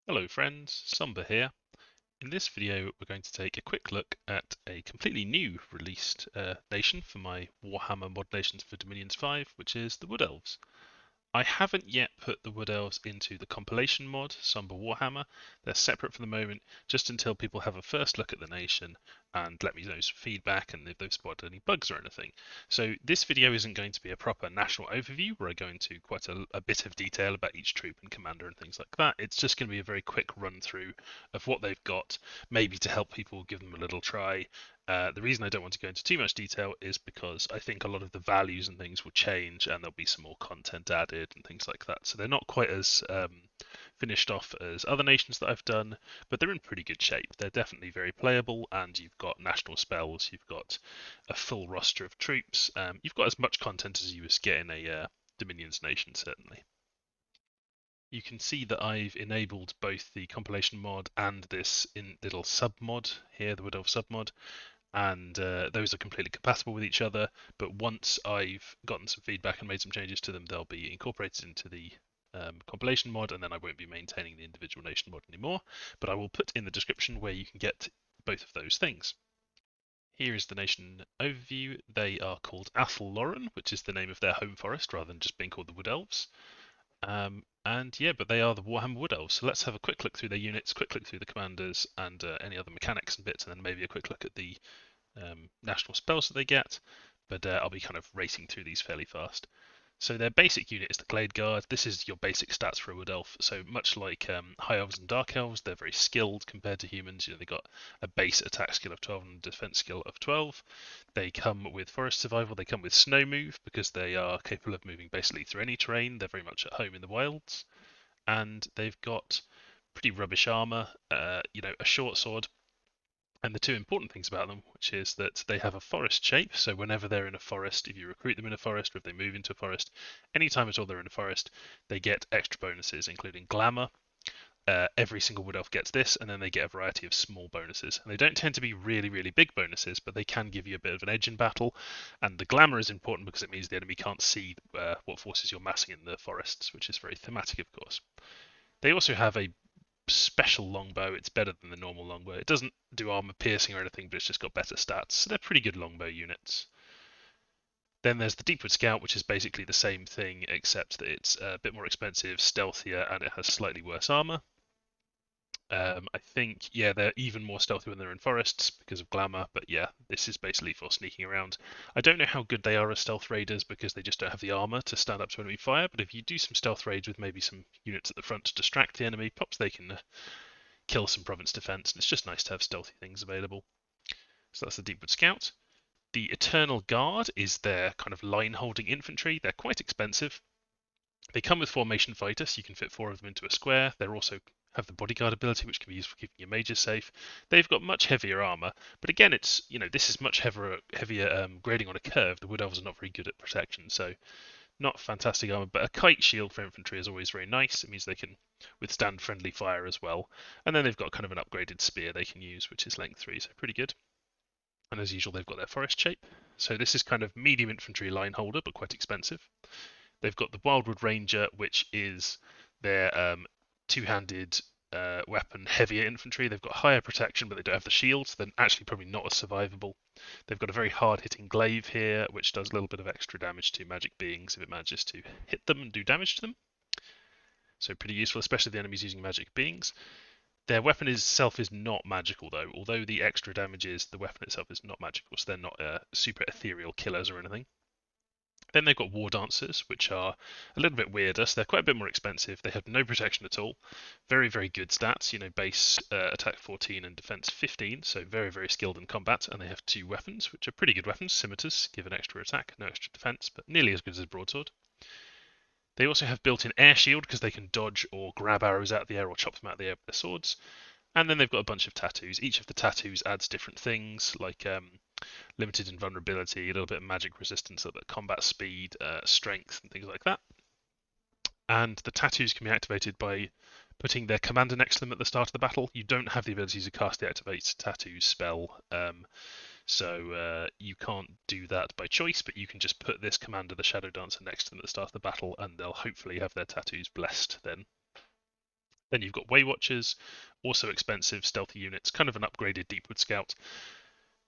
Hello friends, Sumba here. In this video we're going to take a quick look at a completely new released nation for my Warhammer Mod Nations for Dominions 5, which is the Wood Elves. I haven't yet put the Wood Elves into the compilation mod, Somber Warhammer. They're separate for the moment, just until people have a first look at the nation and let me know some feedback and if they've spotted any bugs or anything. So this video isn't going to be a proper national overview where I go into quite a bit of detail about each troop and commander and things like that. It's just going to be a very quick run through of what they've got, maybe to help people give them a little try. The reason I don't want to go into too much detail is because I think a lot of the values and things will change and there'll be some more content added and things like that. So they're not quite as finished off as other nations that I've done, but they're in pretty good shape. They're definitely very playable, and you've got national spells, you've got a full roster of troops, you've got as much content as you would get in a Dominions nation, certainly. You can see that I've enabled both the compilation mod and this little sub mod here, the Wood Elf sub mod, and those are completely compatible with each other. But once I've gotten some feedback and made some changes to them, they'll be incorporated into the compilation mod, and then I won't be maintaining the individual nation mod anymore. But I will put in the description where you can get both of those things. Here is the nation overview. They are called Athelloren, which is the name of their home forest, rather than just being called the Wood Elves. And yeah, but they are the Warhammer Wood Elves. So let's have a quick look through their units, quick look through the commanders, and any other mechanics and bits, and then maybe a quick look at the national spells that they get. But I'll be kind of racing through these fairly fast. So their basic unit is the Glade Guard. This is your basic stats for a Wood Elf. So much like High Elves and Dark Elves, they're very skilled compared to humans. You know, they got a base attack skill of 12 and a defense skill of 12. They come with Forest Survival. They come with Snow Move because they are capable of moving basically through any terrain. They're very much at home in the wilds, and they've got pretty rubbish armor. A short sword, and the two important things about them, which is that they have a forest shape. So whenever they're in a forest, if you recruit them in a forest, or if they move into a forest, anytime at all they're in a forest, they get extra bonuses, including glamour. Every single wood elf gets this, and then they get a variety of small bonuses. And they don't tend to be really, really big bonuses, but they can give you a bit of an edge in battle. And the glamour is important because it means the enemy can't see what forces you're massing in the forests, which is very thematic, of course. They also have a special longbow. It's better than the normal longbow. It doesn't do armor piercing or anything, but it's just got better stats. So they're pretty good longbow units. Then there's the Deepwood Scout, which is basically the same thing, except that it's a bit more expensive, stealthier, and it has slightly worse armor. I think, yeah, they're even more stealthy when they're in forests because of glamour, but yeah, this is basically for sneaking around. I don't know how good they are as stealth raiders because they just don't have the armor to stand up to enemy fire, but if you do some stealth raids with maybe some units at the front to distract the enemy, perhaps they can kill some province defense, and it's just nice to have stealthy things available. So that's the Deepwood Scout. The Eternal Guard is their kind of line holding infantry. They're quite expensive. They come with formation fighter, so you can fit 4 of them into a square. They're also have the bodyguard ability, which can be used for keeping your mages safe. They've got much heavier armor, but again, it's this is much heavier grading on a curve. The Wood Elves are not very good at protection, so not fantastic armor. But a kite shield for infantry is always very nice. It means they can withstand friendly fire as well. And then they've got kind of an upgraded spear they can use, which is length 3, so pretty good. And as usual, they've got their forest shape. So this is kind of medium infantry line holder, but quite expensive. They've got the Wildwood Ranger, which is their two-handed weapon, heavier infantry. They've got higher protection, but they don't have the shields. So they're actually probably not as survivable. They've got a very hard-hitting glaive here, which does a little bit of extra damage to magic beings if it manages to hit them and do damage to them. So pretty useful, especially if the enemy's using magic beings. Their weapon itself is not magical, though. Although the extra damage is, the weapon itself is not magical, so they're not super ethereal killers or anything. Then they've got War Dancers, which are a little bit weirder, so they're quite a bit more expensive. They have no protection at all. Very, very good stats, base attack 14 and defense 15, so very, very skilled in combat. And they have 2 weapons, which are pretty good weapons. Scimitars give an extra attack, no extra defense, but nearly as good as a broadsword. They also have built-in air shield because they can dodge or grab arrows out of the air or chop them out of the air with their swords. And then they've got a bunch of tattoos. Each of the tattoos adds different things, like limited invulnerability, a little bit of magic resistance, a little bit of combat speed, strength, and things like that. And the tattoos can be activated by putting their commander next to them at the start of the battle. You don't have the ability to cast the activate tattoos spell, so you can't do that by choice, but you can just put this commander, the Shadow Dancer, next to them at the start of the battle, and they'll hopefully have their tattoos blessed then. Then you've got Way Watchers, also expensive stealthy units, kind of an upgraded Deepwood Scout,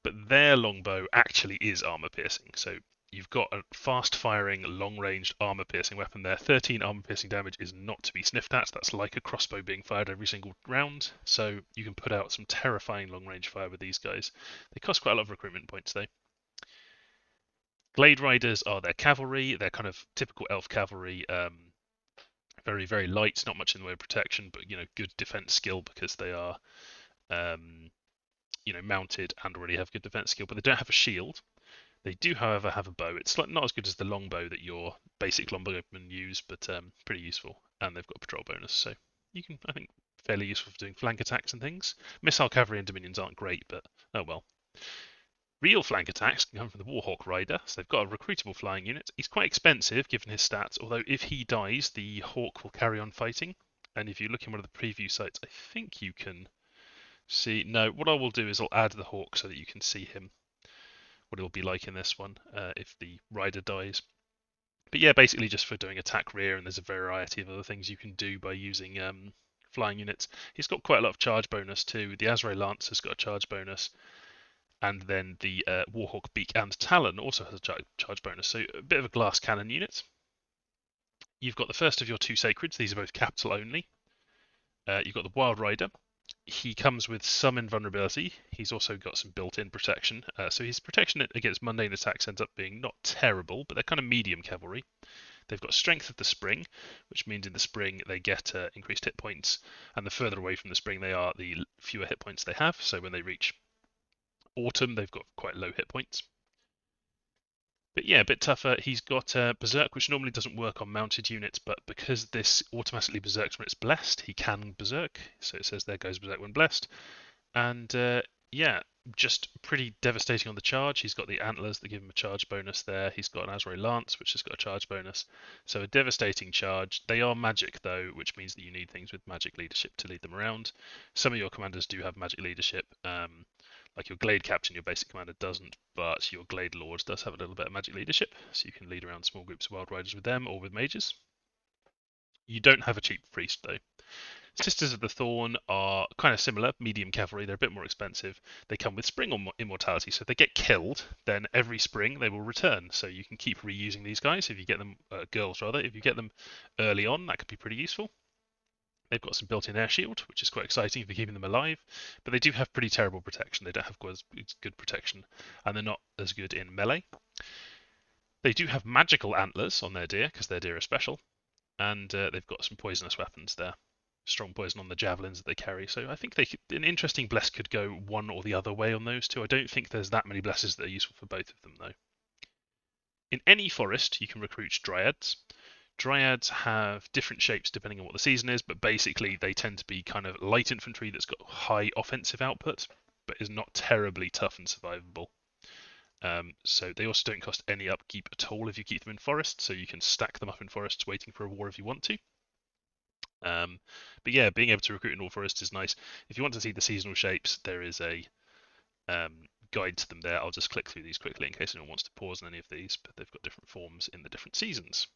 but their longbow actually is armor piercing. So you've got a fast-firing, long-ranged armor-piercing weapon there. 13 armor-piercing damage is not to be sniffed at. That's like a crossbow being fired every single round. So you can put out some terrifying long-range fire with these guys. They cost quite a lot of recruitment points though. Glade Riders are their cavalry. They're kind of typical elf cavalry. Very, very light, not much in the way of protection, but good defense skill because they are um, mounted and already have good defense skill, but they don't have a shield. They do, however, have a bow. It's not as good as the longbow that your basic longbowmen use, but pretty useful. And they've got a patrol bonus, so you can, I think, fairly useful for doing flank attacks and things. Missile cavalry and dominions aren't great, but oh well. Real flank attacks can come from the Warhawk Rider, so they've got a recruitable flying unit. He's quite expensive given his stats, although if he dies, the Hawk will carry on fighting. And if you look in one of the preview sites, I think you can see. No, what I will do is I'll add the Hawk so that you can see him, what it'll be like in this one if the Rider dies. But yeah, basically just for doing attack rear, and there's a variety of other things you can do by using flying units. He's got quite a lot of charge bonus too. The Azrael Lance has got a charge bonus. And then the Warhawk Beak and Talon also has a charge bonus, so a bit of a glass cannon unit. You've got the first of your two Sacreds, these are both capital only. You've got the Wild Rider. He comes with some invulnerability. He's also got some built-in protection, so his protection against mundane attacks ends up being not terrible, but they're kind of medium cavalry. They've got Strength of the Spring, which means in the spring they get increased hit points, and the further away from the spring they are, the fewer hit points they have, so when they reach autumn, they've got quite low hit points. But yeah, a bit tougher. He's got Berserk, which normally doesn't work on mounted units, but because this automatically berserks when it's blessed, he can Berserk. So it says there goes Berserk when blessed. And yeah, just pretty devastating on the charge. He's got the antlers that give him a charge bonus there. He's got an Azrael Lance, which has got a charge bonus. So a devastating charge. They are magic though, which means that you need things with magic leadership to lead them around. Some of your commanders do have magic leadership. Like your Glade Captain, your basic commander doesn't, but your Glade Lord does have a little bit of magic leadership, so you can lead around small groups of Wild Riders with them or with mages. You don't have a cheap priest though. Sisters of the Thorn are kind of similar, medium cavalry. They're a bit more expensive. They come with spring immortality, so if they get killed, then every spring they will return. So you can keep reusing these guys if you get them, girls rather. If you get them early on, that could be pretty useful. They've got some built-in air shield, which is quite exciting for keeping them alive, but they do have pretty terrible protection. They don't have good protection, and they're not as good in melee. They do have magical antlers on their deer, because their deer are special, and they've got some poisonous weapons there. Strong poison on the javelins that they carry. So I think an interesting bless could go one or the other way on those two. I don't think there's that many blesses that are useful for both of them, though. In any forest, you can recruit dryads. Dryads have different shapes depending on what the season is, but basically they tend to be kind of light infantry that's got high offensive output, but is not terribly tough and survivable. So they also don't cost any upkeep at all if you keep them in forest, so you can stack them up in forests waiting for a war if you want to. But yeah, being able to recruit in all forests is nice. If you want to see the seasonal shapes, there is a guide to them there. I'll just click through these quickly in case anyone wants to pause on any of these, but they've got different forms in the different seasons.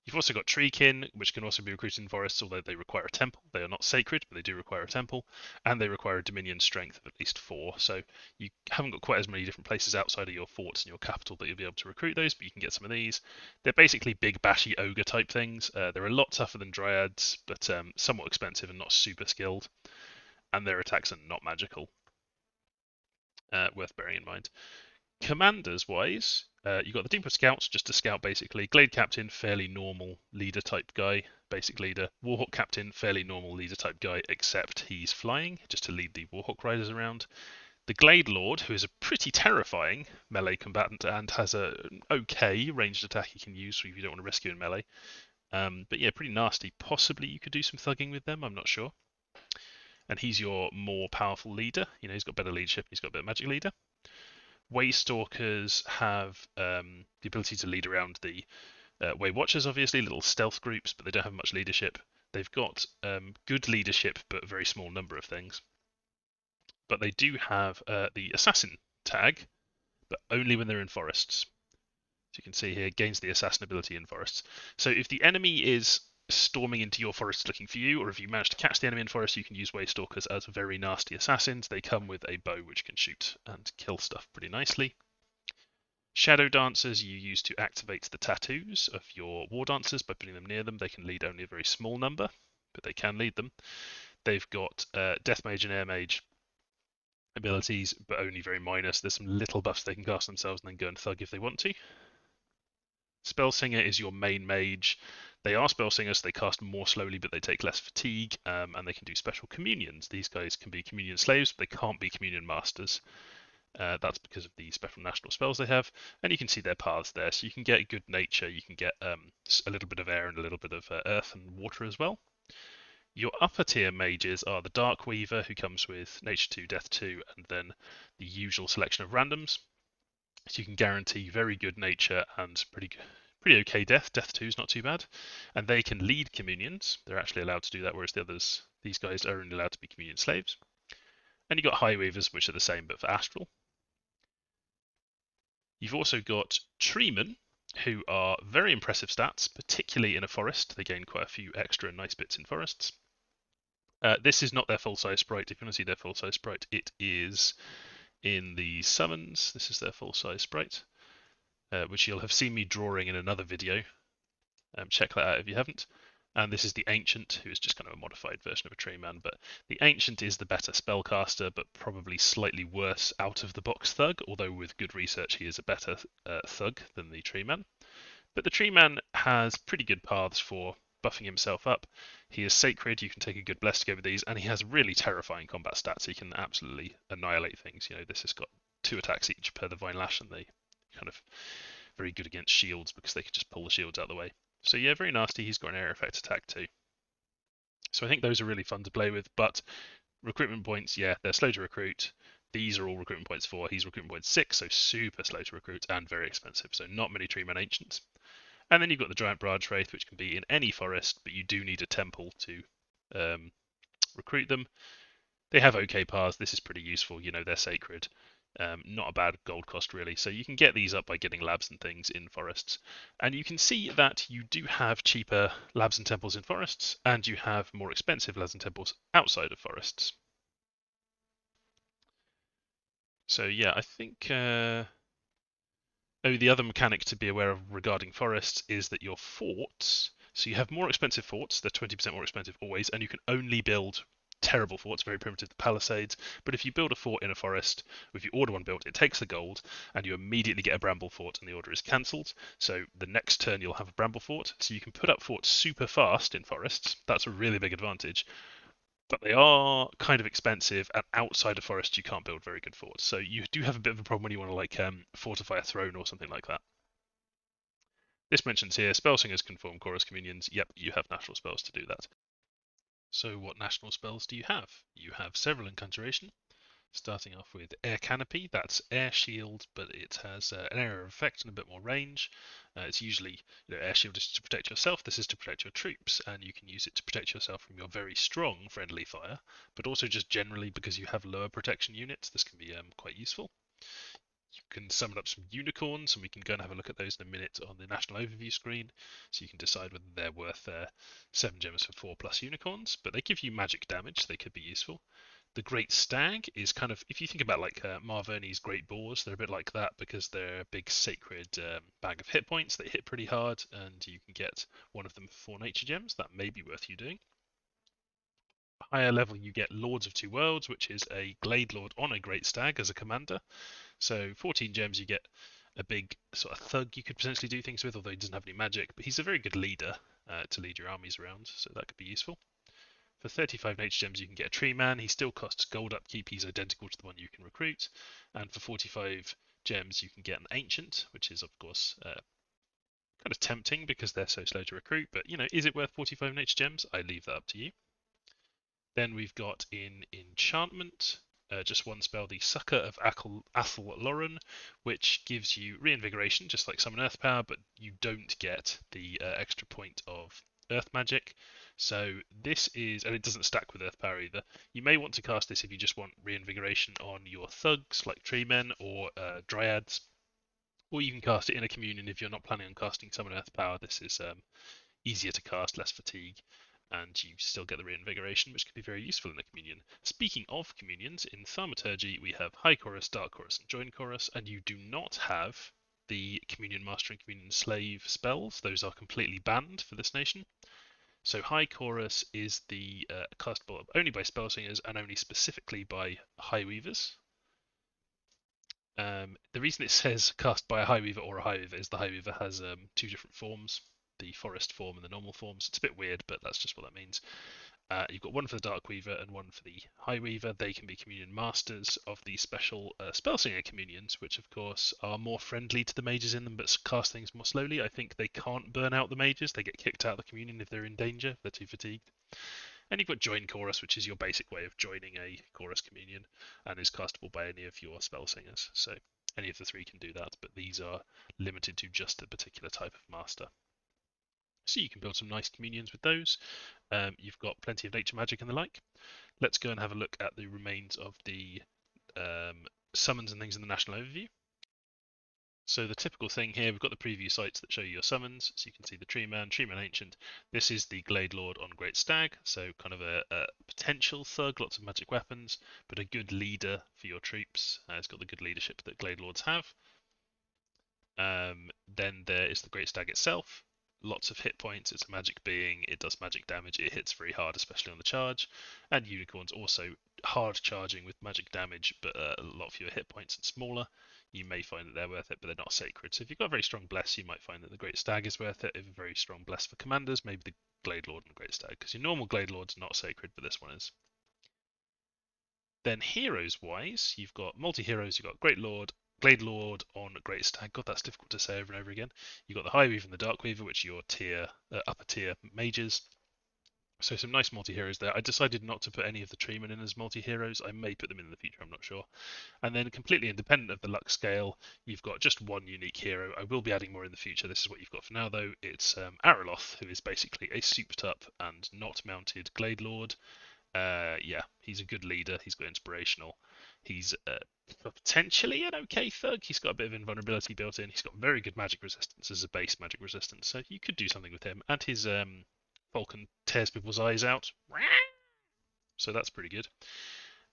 You've also got Treekin, which can also be recruited in forests, although they require a temple. They are not sacred, but they do require a temple, and they require a dominion strength of at least 4. So you haven't got quite as many different places outside of your forts and your capital that you'll be able to recruit those, but you can get some of these. They're basically big, bashy ogre type things. They're a lot tougher than dryads, but somewhat expensive and not super skilled, and their attacks are not magical. Worth bearing in mind. Commanders wise, you've got the Deepwood Scouts, just a scout basically. Glade Captain, fairly normal leader type guy, basic leader. Warhawk Captain, fairly normal leader type guy, except he's flying, just to lead the Warhawk Riders around. The Glade Lord, who is a pretty terrifying melee combatant and has an okay ranged attack he can use if you don't want to rescue in melee. But yeah, pretty nasty. Possibly you could do some thugging with them, I'm not sure. And he's your more powerful leader. He's got better leadership, he's got a bit of magic leader. Waystalkers have the ability to lead around the Way Watchers, obviously, little stealth groups, but they don't have much leadership. They've got good leadership, but a very small number of things. But they do have the Assassin tag, but only when they're in forests. So you can see here, gains the assassin ability in forests. So if the enemy is storming into your forest looking for you, or if you manage to catch the enemy in forest, you can use Waystalkers as very nasty assassins. They come with a bow which can shoot and kill stuff pretty nicely. Shadow Dancers you use to activate the tattoos of your War Dancers by putting them near them. They can lead only a very small number, but they can lead them. They've got Death Mage and Air Mage abilities, but only very minor. So there's some little buffs they can cast themselves and then go and thug if they want to. Spellsinger is your main mage. They are Spellsingers, so they cast more slowly, but they take less fatigue, and they can do special communions. These guys can be communion slaves, but they can't be communion masters. That's because of the special national spells they have, and you can see their paths there. So you can get good nature, you can get a little bit of air and a little bit of earth and water as well. Your upper tier mages are the Dark Weaver, who comes with Nature 2, Death 2, and then the usual selection of randoms. So you can guarantee very good nature and pretty okay death. Death 2 is not too bad. And they can lead communions. They're actually allowed to do that, whereas these guys are only allowed to be communion slaves. And you've got High Weavers, which are the same but for Astral. You've also got Treemen, who are very impressive stats, particularly in a forest. They gain quite a few extra nice bits in forests. This is not their full-size sprite. If you want to see their full-size sprite, it is in the summons. This is their full-size sprite, which you'll have seen me drawing in another video. Check that out if you haven't. And this is the Ancient, who is just kind of a modified version of a Tree Man. But the Ancient is the better spellcaster, but probably slightly worse out-of-the-box Thug, although with good research he is a better Thug than the Tree Man. But the Tree Man has pretty good paths for buffing himself up. He is Sacred, you can take a good Bless to go with these, and he has really terrifying combat stats. He can absolutely annihilate things. You know, this has got 2 attacks each per the Vine Lash, and they kind of very good against shields because they can just pull the shields out of the way. So yeah, very nasty. He's got an area effect attack too. So I think those are really fun to play with, but recruitment points, yeah, they're slow to recruit. These are all recruitment points 4. He's recruitment point 6, so super slow to recruit and very expensive. So not many Treeman Ancients. And then you've got the Giant Branch Wraith, which can be in any forest, but you do need a temple to recruit them. They have okay paths. This is pretty useful. You know, they're sacred. Not a bad gold cost, really. So you can get these up by getting labs and things in forests. And you can see that you do have cheaper labs and temples in forests, and you have more expensive labs and temples outside of forests. So yeah, I think... Oh, the other mechanic to be aware of regarding forests is that your forts... So you have more expensive forts. They're 20% more expensive always, and you can only build terrible forts, very primitive palisades. But if you build a fort in a forest, if you order one built, it takes the gold, and you immediately get a bramble fort, and the order is cancelled. So the next turn you'll have a bramble fort. So you can put up forts super fast in forests. That's a really big advantage. But they are kind of expensive, and outside of forests you can't build very good forts. So you do have a bit of a problem when you want to like fortify a throne or something like that. This mentions here, Spellsingers can form Chorus Communions. Yep, you have national spells to do that. So what national spells do you have? You have several in Conjuration, starting off with Air Canopy. That's Air Shield, but it has an area of effect and a bit more range. It's usually, Air Shield is to protect yourself. This is to protect your troops, and you can use it to protect yourself from your very strong friendly fire, but also just generally because you have lower protection units. This can be quite useful. You can summon up some unicorns, and we can go and have a look at those in a minute on the national overview screen, so you can decide whether they're worth 7 gems for 4+ unicorns, but they give you magic damage, so they could be useful. The Great Stag is kind of, if you think about like Marverni's Great Boars, they're a bit like that because they're a big sacred bag of hit points. They hit pretty hard, and you can get one of them for 4 nature gems. That may be worth you doing. Higher level, you get Lords of Two Worlds, which is a Glade Lord on a Great Stag as a commander. So 14 gems, you get a big sort of thug you could potentially do things with, although he doesn't have any magic. But he's a very good leader to lead your armies around, so that could be useful. For 35 nature gems, you can get a Tree Man. He still costs gold upkeep. He's identical to the one you can recruit. And for 45 gems, you can get an Ancient, which is, of course, kind of tempting because they're so slow to recruit. But, is it worth 45 nature gems? I leave that up to you. Then we've got in Enchantment, just one spell, the Succor of Athel Lauren, which gives you reinvigoration, just like Summon Earth Power, but you don't get the extra point of Earth Magic. So this is, and it doesn't stack with Earth Power either. You may want to cast this if you just want reinvigoration on your thugs, like Treemen or Dryads. or you can cast it in a communion if you're not planning on casting Summon Earth Power. This is easier to cast, less fatigue, and you still get the reinvigoration, which can be very useful in a communion. Speaking of communions, in Thaumaturgy we have High Chorus, Dark Chorus, and Join Chorus, and you do not have the Communion Master and Communion Slave spells. Those are completely banned for this nation. So High Chorus is the castable only by Spellsingers and only specifically by High Weavers. The reason it says cast by a High Weaver or a High Weaver is the High Weaver has two different forms, the Forest form and the normal forms. It's a bit weird, but that's just what that means. You've got one for the Dark Weaver and one for the High Weaver. They can be Communion Masters of the special Spellsinger Communions, which of course are more friendly to the mages in them, but cast things more slowly. I think they can't burn out the mages. They get kicked out of the Communion if they're in danger, if they're too fatigued. And you've got Join Chorus, which is your basic way of joining a Chorus Communion and is castable by any of your Spellsingers. So any of the three can do that, but these are limited to just a particular type of Master. So you can build some nice communions with those. You've got plenty of nature magic and the like. Let's go and have a look at the remains of the summons and things in the national overview. So the typical thing here, we've got the preview sites that show you your summons. So you can see the Treeman Ancient. This is the Glade Lord on Great Stag, so kind of a potential thug, lots of magic weapons, but a good leader for your troops. It's got the good leadership that Glade Lords have. Then there is the Great Stag itself. Lots of hit points. It's a magic being. It does magic damage. It hits very hard, especially on the charge. And unicorns also hard charging with magic damage, but a lot fewer hit points and smaller. You may find that they're worth it, but they're not sacred. So if you've got a very strong bless, you might find that the Great Stag is worth it. If a very strong bless for commanders, maybe the Glade Lord and Great Stag, because your normal Glade Lord's not sacred, but this one is. Then heroes-wise, you've got multi-heroes. You've got Great Lord, Glade Lord on Great Stag. God, that's difficult to say over and over again. You've got the High Weaver and the Dark Weaver, which are your upper tier mages. So some nice multi-heroes there. I decided not to put any of the Treemen in as multi-heroes. I may put them in the future, I'm not sure. And then completely independent of the luck scale, you've got just one unique hero. I will be adding more in the future. This is what you've got for now, though. It's Araloth, who is basically a souped-up and not mounted Glade Lord. Yeah, he's a good leader. He's got inspirational. He's potentially an okay thug. He's got a bit of invulnerability built in. He's got very good magic resistance as a base magic resistance, so you could do something with him. And his Falcon tears people's eyes out, so that's pretty good.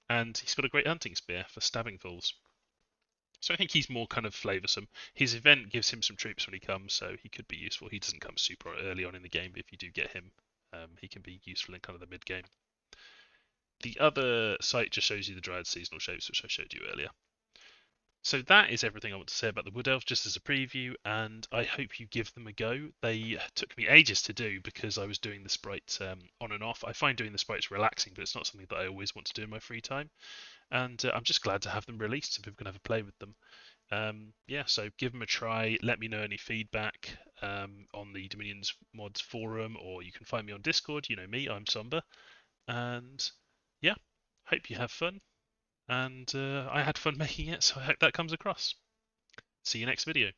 And he's got a great hunting spear for stabbing fools. So I think he's more kind of flavoursome. His event gives him some troops when he comes, so he could be useful. He doesn't come super early on in the game, but if you do get him, he can be useful in kind of the mid game. The other site just shows you the Dryad seasonal shapes, which I showed you earlier. So that is everything I want to say about the Wood Elves, just as a preview, and I hope you give them a go. They took me ages to do because I was doing the sprites on and off. I find doing the sprites relaxing, but it's not something that I always want to do in my free time. And I'm just glad to have them released so people can have a play with them. Yeah, so give them a try. Let me know any feedback on the Dominions Mods forum, or you can find me on Discord. You know me, I'm Somber. And yeah, hope you have fun. And I had fun making it, so I hope that comes across. See you next video.